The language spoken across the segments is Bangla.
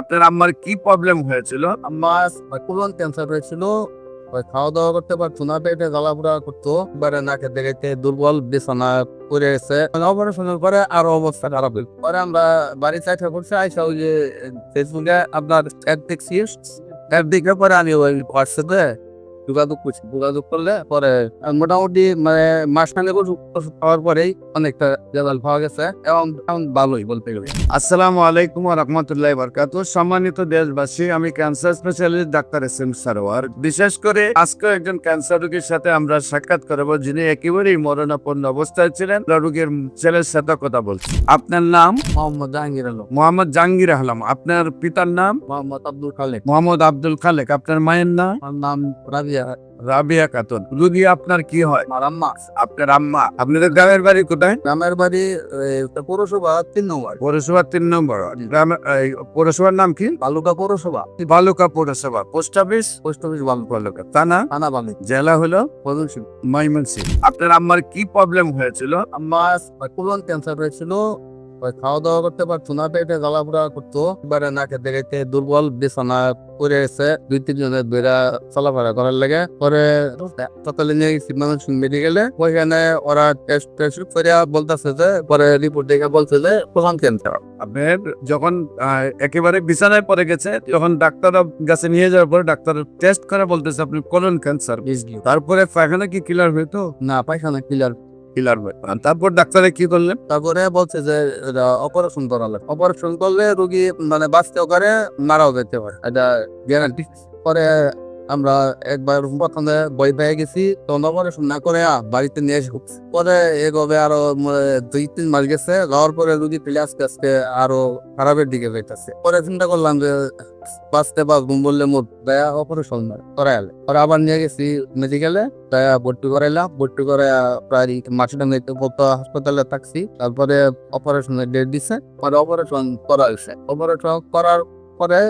আপনার আম্মার কি প্রবলেম হয়েছিল? আমার কোলন ক্যান্সার হয়েছিল। খাওয়া দাওয়া করতে পারতো না, পেটে জ্বালাপোড়া করতো, এবারে নাকে দেখে দুর্বল, বিছানা পড়ে গেছে। অপারেশনের পরে আরো অবস্থা খারাপ হইল। পরে আমরা বাড়ি চাইতে করছি, আইসা ওই যে ফেসবুকে আপনার অ্যাড দেখছি। অ্যাড দেখে পরে আমি ওই হোয়াটসঅ্যাপে যোগাযোগ করলে পরে মোটামুটি মানে মাসখানেক ওষুধ খাওয়ার পরেই অনেকটা রেজাল্ট পাওয়া গেছে এবং এখন ভালোই বলতে গেলে। আসসালামু আলাইকুম ওয়া রাহমাতুল্লাহি ওয়া বারাকাতুহু। সম্মানিত দেশবাসী, আমি cancer specialist doctor S M Sarwar. বিশেষ করে আজকে একজন ক্যান্সার রোগীর সাথে আমরা সাক্ষাৎ করব, যিনি একেবারেই মরণাপন্ন অবস্থায় ছিলেন। রোগীর ছেলের সাথে কথা বলছি। আপনার নাম? মোহাম্মদ জাহাঙ্গীর আলম। মোহাম্মদ জাহাঙ্গীর আলম। আপনার পিতার নাম? মোহাম্মদ আব্দুল খালেক। মোহাম্মদ আব্দুল খালেক। আপনার মায়ের নাম? আমার নাম রাবিয়া। রাবিয়া খাতুন। রোগী আপনার কি হয়? আমার আম্মা। আপনার আম্মা। আপনাদের গ্রামের বাড়ি কোথায়? গ্রামের বাড়ি পৌরসভা 3 নম্বর। পৌরসভা 3 নম্বর। পৌরসভার নাম কি? বালুকা পৌরসভা। বালুকা পৌরসভা। Post office? Post office Baluka. থানা? থানা বালি। জেলা হলো ময়মনসিংহ। ময়মনসিংহ। আপনার আম্মার কি প্রবলেম হয়েছিল? আমার কোলন ক্যান্সার হয়েছিল। খাওয়া দাওয়া করতে পারতো না, পেটে জ্বালাপোড়া করতো, এবারে নাকে দেখে দুর্বল, বিছানা পড়ে গেছে। 2-3 জনের বেড়া চলাফেরা করার লাগে। পরে সকালে নিয়ে গেছি ময়মনসিংহ মেডিকেলে। ওইখানে ওরা টেস্ট করে বলতেছে যে, পরে রিপোর্ট দেখে বলছে যে কোলন ক্যান্সার। আপনার যখন একেবারে বিছানায় পড়ে গেছে, যখন ডাক্তার কাছে নিয়ে যাওয়ার পরে ডাক্তার টেস্ট করে বলতেছে আপনি কোলন ক্যান্সার। তারপরে পায়খানা কি ক্লিয়ার হইতো? না, পায়খানা ক্লিয়ার। ক্লিয়ার হয়। তারপর ডাক্তারে কি করলেন? তারপরে বলছে যে অপারেশন করা লাগবে। অপারেশন করলে রোগী মানে বাঁচতেও পারে, মারাও যেতে পারে, এটা গ্যারান্টি। পরে আমরা একবার প্রথমে ভয় পেয়ে গেছি, তখন অপারেশন না করে বাড়িতে নিয়ে এসে পরে এভাবে আরো 2-3 মাস গেছে। যাওয়ার পরে রোগী পেলে আস্তে আস্তে আরো খারাপের দিকে যাইতেছে। পরে চিন্তা করলাম যে বাঁচতে পারবো বললে মোট দয়া অপারেশন করাইলে। পরে আবার নিয়ে গেছি মেডিকেলে, দয়া ভর্তি করাইলাম। ভর্তি করে প্রায় মাসটা হাসপাতালে থাকছি। তারপরে অপারেশনের ডেট দিছে, পরে অপারেশন করা হয়েছে। অপারেশন করার পরে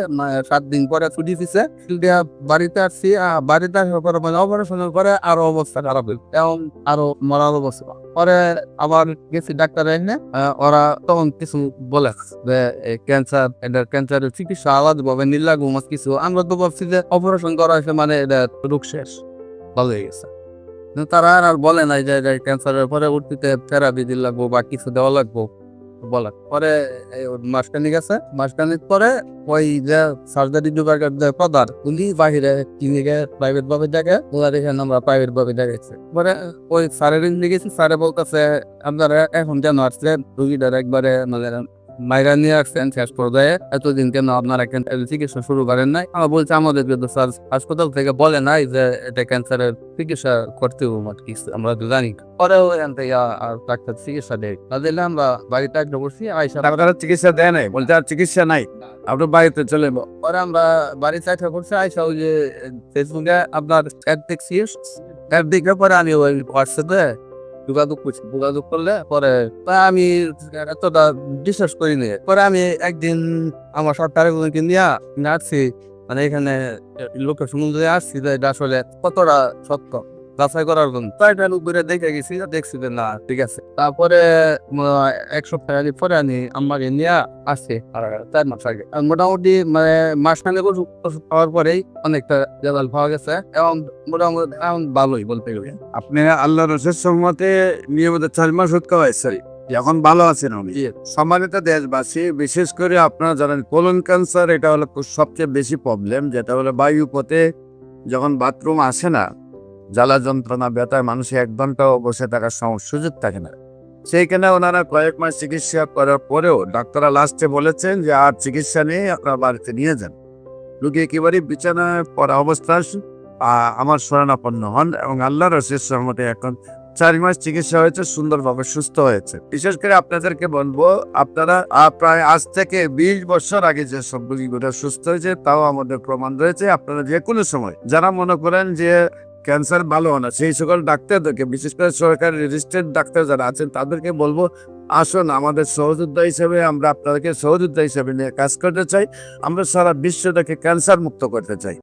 7 দিন পরে ছুটি দিছে। ছুটি বাড়িতে আসছি। বাড়িতে আসার পরে মানে অপারেশনের পরে আরো অবস্থা খারাপ হইল এবং আরো মরার অবস্থা। পরে আবার গেছি ডাক্তার এনে, ওরা তখন কিছু বলে যে ক্যান্সার, এটা ক্যান্সারের চিকিৎসা আলাদা ভাবে নির্লাগ কিছু। আমরা তো ভাবছি যে অপারেশন করা হয়েছে মানে এটা রোগ শেষ, ভালো হয়ে গেছে। তারা আর বলে নাই যে ক্যান্সারের পরবর্তীতে থেরাপি দিতে লাগবো বা কিছু দেওয়া লাগবো বলা। পরে মাসখানিক আছে, মাসখানিক পরে ওই যে সার্জারি বিভাগের যে প্রধান, উনি বাহিরে ক্লিনিকে প্রাইভেট ভাবে দেখে, ওনার এখানে আমরা প্রাইভেট ভাবে দেখাইছি। পরে ওই স্যারের গেছি, স্যারে বলতেছে আপনারা এখন কেন আসছেন, রুগীটার একবারে মানে মাইরা নিয়ে আসছেন শেষ পর্যায়ে, এতদিন কেন আপনারা চিকিৎসা শুরু করেন নাই? আমরা বলছি আমাদের কিন্তু স্যার হাসপাতাল থেকে বলে নাই যে এটা ক্যান্সারের চিকিৎসা করতে কিছু, আমরা তো জানি। পরেও এখান থেকে আর ডাক্তার চিকিৎসা দেয় না, দিলে আমরা বাড়িতে একটা বসছি। আইসা ডাক্তারের চিকিৎসা দেয় নাই, বলতে আর চিকিৎসা নাই, আপনার বাড়িতে চলে যাবো। পরে আমরা বাড়ি চাইতে করছি, আইসা ওই যে ফেসবুকে আপনার অ্যাড দেখছি। অ্যাড দেখে পরে আমি ওই হোয়াটসঅ্যাপে যোগাযোগ করলে পরে আমি এতটা বিশ্বাস করিনি। পরে আমি একদিন আমার সরকারের নিয়ে আসছি, মানে এখানে লোকের সমুদ্রে আসছি যে এটা আসলে কতটা সত্য যাচাই করার জন্য। কয়েকটা লোক ঘুরে দেখে গেছি, দেখছি যে না ঠিক আছে। তারপরে 1 সপ্তাহ পরে আমি আমাকে নিয়ে আসছি আর 4 মাস আগে। মোটামুটি মানে মাসখানেক ওষুধ খাওয়ার পরেই অনেকটা রেজাল্ট পাওয়া গেছে এবং মোটামুটি এখন ভালোই বলতে গেলে। আপনি আল্লাহ রসের সম্মতে নিয়মিত 4 মাস ওষুধ খাওয়াইছেন, এখন ভালো আছেন উনি। সম্মানিত দেশবাসী, বিশেষ করে আপনারা জানেন কোলন ক্যান্সার এটা হলো সবচেয়ে বেশি প্রবলেম, যেটা হলো বায়ু পথে যখন বাথরুম আসে না, জ্বালা যন্ত্রণা ব্যথায় মানুষের 1 ঘন্টাও বসে থাকার সুযোগ থাকে না। সেইখানে ওনারা কয়েক মাস চিকিৎসা করার পরেও ডাক্তাররা লাস্টে বলেছেন যে আর চিকিৎসা নিয়ে আপনার বাড়িতে নিয়ে যান। রোগী একেবারে বিছানায় পড়া অবস্থা আমার শরণাপন্ন হন এবং আল্লাহর রসের সহমতে এখন 4 মাস চিকিৎসা হয়েছে, সুন্দরভাবে সুস্থ হয়েছে। বিশেষ করে আপনাদেরকে বলবো, আপনারা প্রায় আজ থেকে 20 বছর আগে যে সব রোগীগুলো সুস্থ হয়েছে তাও আমাদের প্রমাণ রয়েছে। আপনারা যে কোনো সময় যারা মনে করেন যে ক্যান্সার ভালো না, সেই সকল ডাক্তারদেরকে, বিশেষ করে সরকারি রেজিস্টার্ড ডাক্তার যারা আছেন তাদেরকে বলবো আসুন আমাদের সহযোদ্ধা হিসেবে, আমরা আপনাদেরকে সহযোদ্ধা হিসেবে নিয়ে কাজ করতে চাই। আমরা সারা বিশ্বটাকে ক্যান্সার মুক্ত করতে চাই।